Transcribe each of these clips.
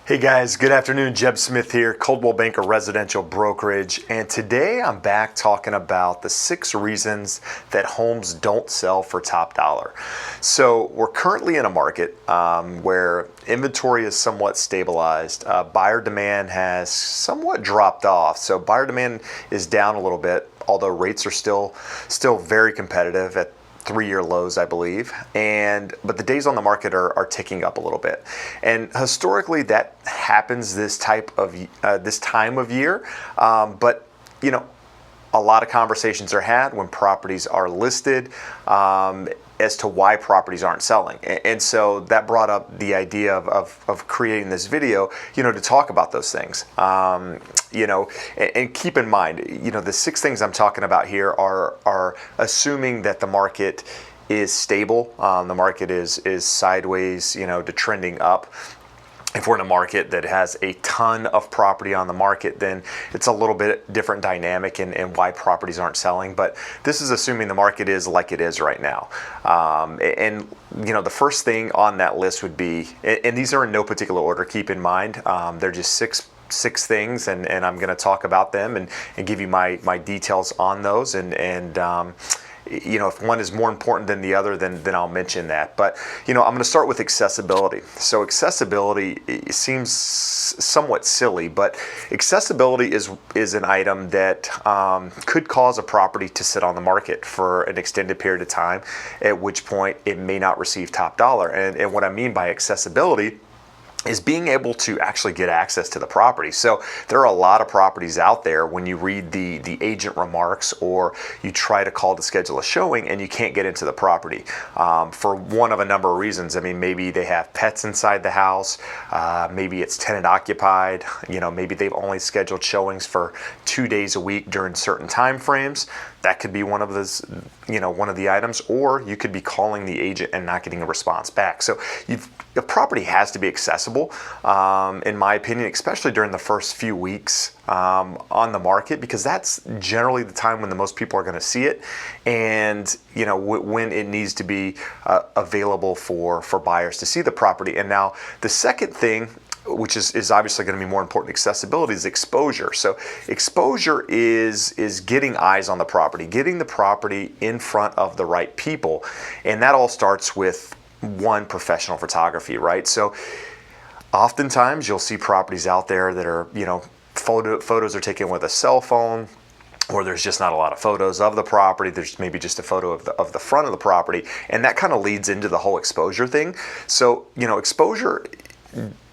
Hey guys, good afternoon. Jeb Smith here, Coldwell Banker Residential Brokerage, and today I'm back talking about the 6 reasons that homes don't sell for top dollar. So we're currently in a market where inventory is somewhat stabilized. Buyer demand has somewhat dropped off. So buyer demand is down a little bit, although rates are still very competitive at 3-year lows, I believe, but the days on the market are ticking up a little bit, and historically that happens this time of year. But you know, a lot of conversations are had when properties are listed as to why properties aren't selling. And so that brought up the idea of creating this video, to talk about those things. And keep in mind, the 6 things I'm talking about here are assuming that the market is stable. The market is sideways, to trending up. If we're in a market that has a ton of property on the market, then it's a little bit different dynamic and why properties aren't selling. But this is assuming the market is like it is right now. The first thing on that list would be, and these are in no particular order, keep in mind, they're just six things, and I'm going to talk about them and give you my details on those. If one is more important than the other, then I'll mention that. But, I'm going to start with accessibility. So accessibility seems somewhat silly, but accessibility is an item that could cause a property to sit on the market for an extended period of time, at which point it may not receive top dollar. And what I mean by accessibility is being able to actually get access to the property. So there are a lot of properties out there when you read the agent remarks or you try to call to schedule a showing and you can't get into the property for one of a number of reasons. I mean, maybe they have pets inside the house, maybe it's tenant occupied, maybe they've only scheduled showings for 2 days a week during certain time frames. That could be one of those, one of the items, or you could be calling the agent and not getting a response back. So the property has to be accessible, in my opinion, especially during the first few weeks on the market, because that's generally the time when the most people are going to see it, and when it needs to be available for buyers to see the property. And now the second thing, which is obviously going to be more important, accessibility, is exposure. So exposure is getting eyes on the property, getting the property in front of the right people, and that all starts with one, professional photography, right? So oftentimes you'll see properties out there that are, photos are taken with a cell phone, or there's just not a lot of photos of the property. There's maybe just a photo of the front of the property, and that kind of leads into the whole exposure thing. So, exposure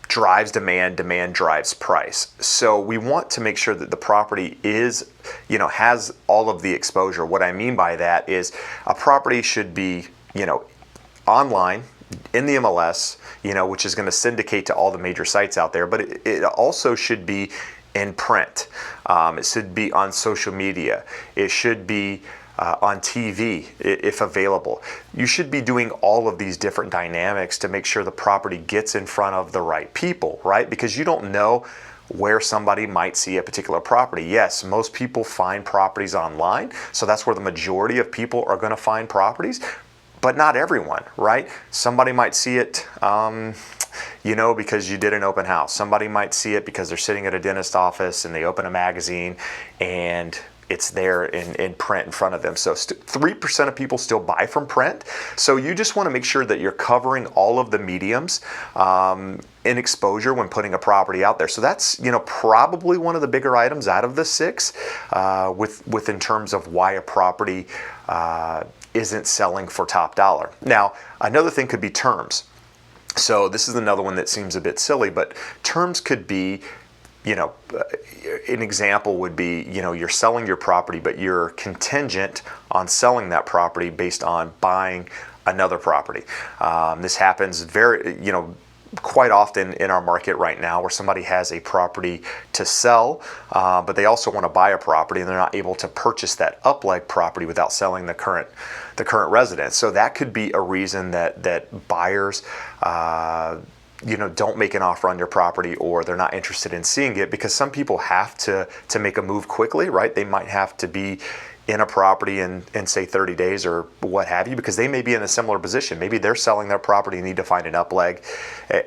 drives demand drives price. So we want to make sure that the property is, has all of the exposure. What I mean by that is a property should be, online in the MLS, which is going to syndicate to all the major sites out there, but it also should be in print. It should be on social media. It should be on TV if available. You should be doing all of these different dynamics to make sure the property gets in front of the right people, right? Because you don't know where somebody might see a particular property. Yes, most people find properties online, so that's where the majority of people are going to find properties, but not everyone, right? Somebody might see it because you did an open house. Somebody might see it because they're sitting at a dentist office and they open a magazine and it's there in print in front of them. So 3% of people still buy from print. So you just want to make sure that you're covering all of the mediums in exposure when putting a property out there. So that's probably one of the bigger items out of the 6 with in terms of why a property isn't selling for top dollar. Now, another thing could be terms. So this is another one that seems a bit silly, but terms could be, an example would be, you're selling your property, but you're contingent on selling that property based on buying another property. This happens quite often in our market right now, where somebody has a property to sell, but they also want to buy a property and they're not able to purchase that up-leg property without selling the current residence. So that could be a reason that buyers don't make an offer on your property, or they're not interested in seeing it, because some people have to make a move quickly, right? They might have to be in a property in say 30 days or what have you, because they may be in a similar position. Maybe they're selling their property and need to find an upleg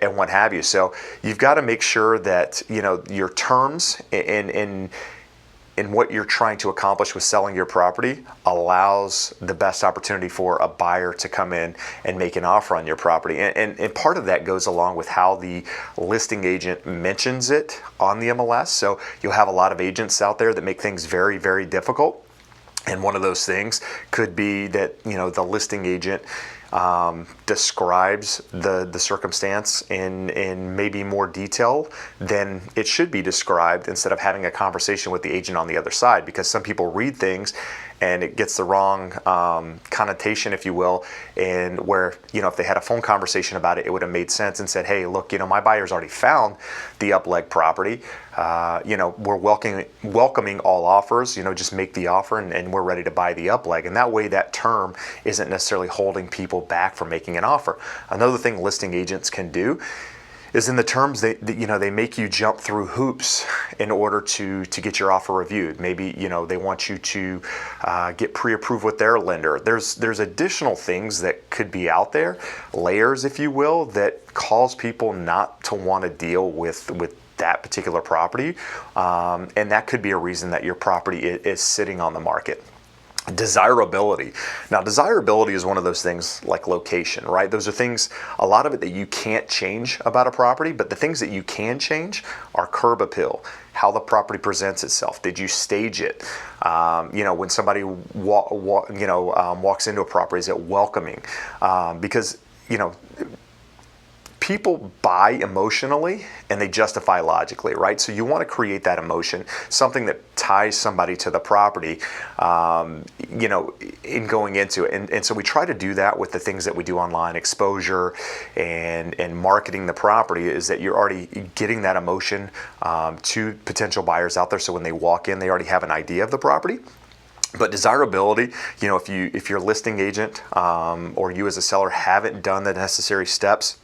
and what have you. So you've got to make sure that, you know, your terms in what you're trying to accomplish with selling your property allows the best opportunity for a buyer to come in and make an offer on your property. And part of that goes along with how the listing agent mentions it on the MLS. So you'll have a lot of agents out there that make things very, very difficult. And one of those things could be that, you know, the listing agent describes the circumstance in maybe more detail than it should be described, instead of having a conversation with the agent on the other side, because some people read things and it gets the wrong connotation, if you will, and where, you know, if they had a phone conversation about it, it would have made sense and said, hey, look, you know, my buyer's already found the upleg property. You know, we're welcoming all offers, you know, just make the offer and we're ready to buy the upleg. And that way that term isn't necessarily holding people back from making an offer. Another thing listing agents can do is in the terms you know, they make you jump through hoops in order to get your offer reviewed. Maybe, you know, they want you to get pre-approved with their lender. There's additional things that could be out there, layers, if you will, that cause people not to want to deal with that particular property, and that could be a reason that your property is sitting on the market. Desirability. Now, desirability is one of those things like location, right? Those are things, a lot of it that you can't change about a property, but the things that you can change are curb appeal, how the property presents itself. Did you stage it? You know, when somebody walks into a property, is it welcoming? Because, you know, people buy emotionally and they justify logically, right? So you want to create that emotion, something that ties somebody to the property, you know, in going into it. And so we try to do that with the things that we do online, exposure and marketing the property, is that you're already getting that emotion to potential buyers out there. So when they walk in, they already have an idea of the property. But desirability, you know, if your listing agent or you as a seller haven't done the necessary steps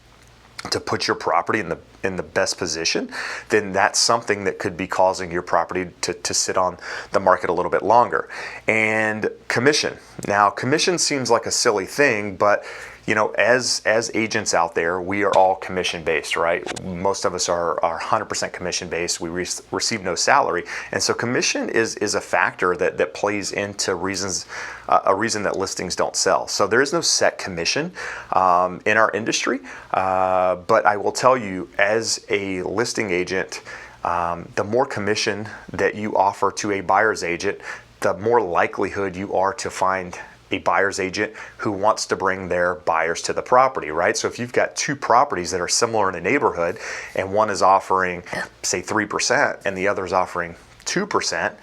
to put your property in the best position, then that's something that could be causing your property to sit on the market a little bit longer. And commission. Now, commission seems like a silly thing, but you know, as agents out there, we are all commission based, right? Most of us are 100% commission based. We receive no salary, and so commission is a factor that plays into a reason that listings don't sell. So there is no set commission in our industry, but I will tell you, as a listing agent, the more commission that you offer to a buyer's agent, the more likelihood you are to find a buyer's agent who wants to bring their buyers to the property, right? So if you've got two properties that are similar in a neighborhood and one is offering, say, 3% and the other is offering 2%,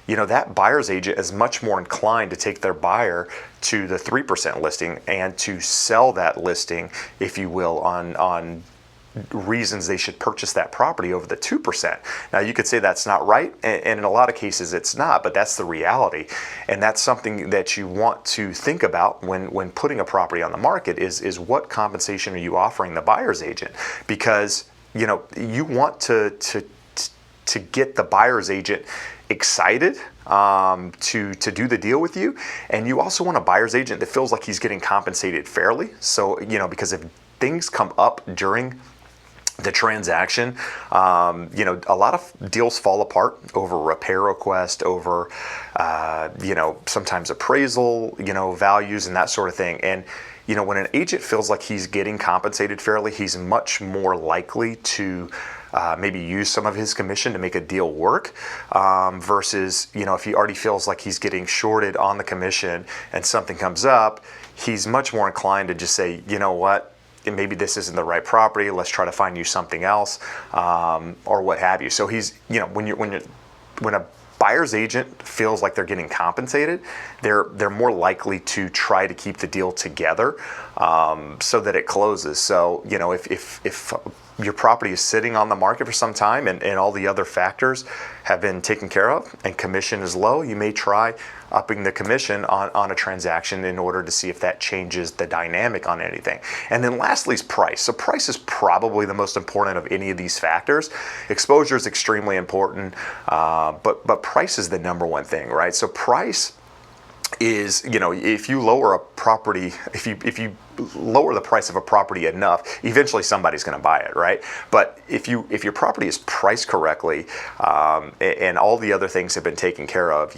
you know, that buyer's agent is much more inclined to take their buyer to the 3% listing and to sell that listing, if you will, on reasons they should purchase that property over the 2%. Now, you could say that's not right, and in a lot of cases it's not, but that's the reality. And that's something that you want to think about when putting a property on the market is what compensation are you offering the buyer's agent? Because, you know, you want to get the buyer's agent excited to do the deal with you, and you also want a buyer's agent that feels like he's getting compensated fairly. So, you know, because if things come up during the transaction, you know, a lot of deals fall apart over repair request, over, you know, sometimes appraisal, you know, values and that sort of thing. And, you know, when an agent feels like he's getting compensated fairly, he's much more likely to maybe use some of his commission to make a deal work, versus, you know, if he already feels like he's getting shorted on the commission and something comes up, he's much more inclined to just say, you know what, maybe this isn't the right property, let's try to find you something else, or what have you. So he's, you know, when a buyer's agent feels like they're getting compensated, they're more likely to try to keep the deal together, so that it closes. So, you know, if your property is sitting on the market for some time and all the other factors have been taken care of and commission is low, you may try upping the commission on a transaction in order to see if that changes the dynamic on anything. And then lastly is price. So price is probably the most important of any of these factors. Exposure is extremely important, but price is the number one thing, right? So price is, if you lower a property, if you lower the price of a property enough, eventually somebody's going to buy it, right? But if your property is priced correctly, and all the other things have been taken care of,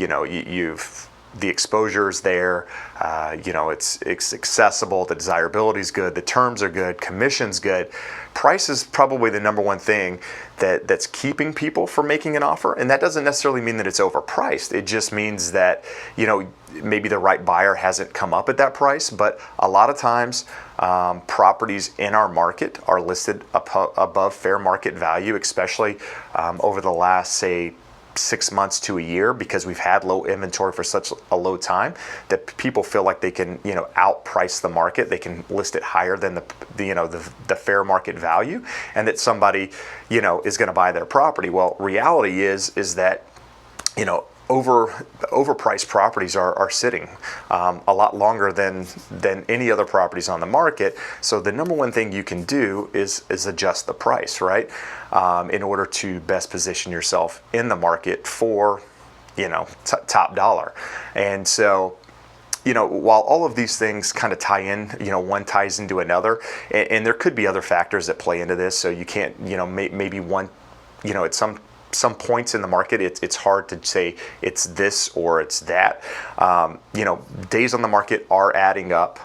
the exposure's there, it's accessible, the desirability is good, the terms are good, commission's good. Price is probably the number one thing that's keeping people from making an offer, and that doesn't necessarily mean that it's overpriced. It just means that maybe the right buyer hasn't come up at that price. But a lot of times, properties in our market are listed above fair market value, especially over the last, say, 6 months to a year, because we've had low inventory for such a low time that people feel like they can outprice the market. They can list it higher than the fair market value, and that somebody is going to buy their property. Well, reality is that overpriced properties are sitting a lot longer than any other properties on the market. So the number one thing you can do is adjust the price, right? In order to best position yourself in the market for top dollar. And so while all of these things kind of tie in, one ties into another, and there could be other factors that play into this. So you can't, maybe one, at some points in the market, it's hard to say it's this or it's that. Days on the market are adding up.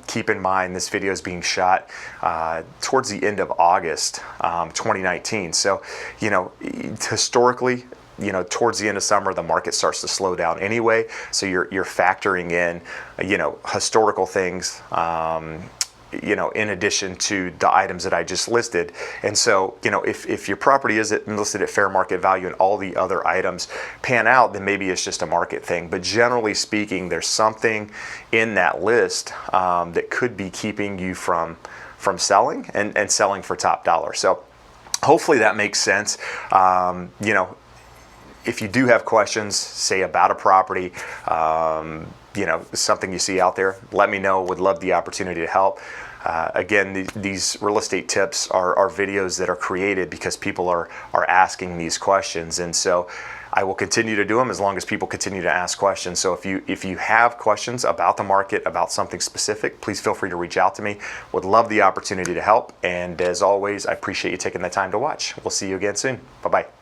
Keep in mind, this video is being shot towards the end of August 2019. So, historically, towards the end of summer, the market starts to slow down anyway. So you're factoring in, historical things, in addition to the items that I just listed. And so, if your property is listed at fair market value and all the other items pan out, then maybe it's just a market thing. But generally speaking, there's something in that list that could be keeping you from selling and selling for top dollar. So hopefully that makes sense. If you do have questions, say about a property, something you see out there, let me know. Would love the opportunity to help. Again, these real estate tips are videos that are created because people are asking these questions, and so I will continue to do them as long as people continue to ask questions. So if you have questions about the market, about something specific, please feel free to reach out to me. Would love the opportunity to help, and as always, I appreciate you taking the time to watch. We'll see you again soon. Bye-bye.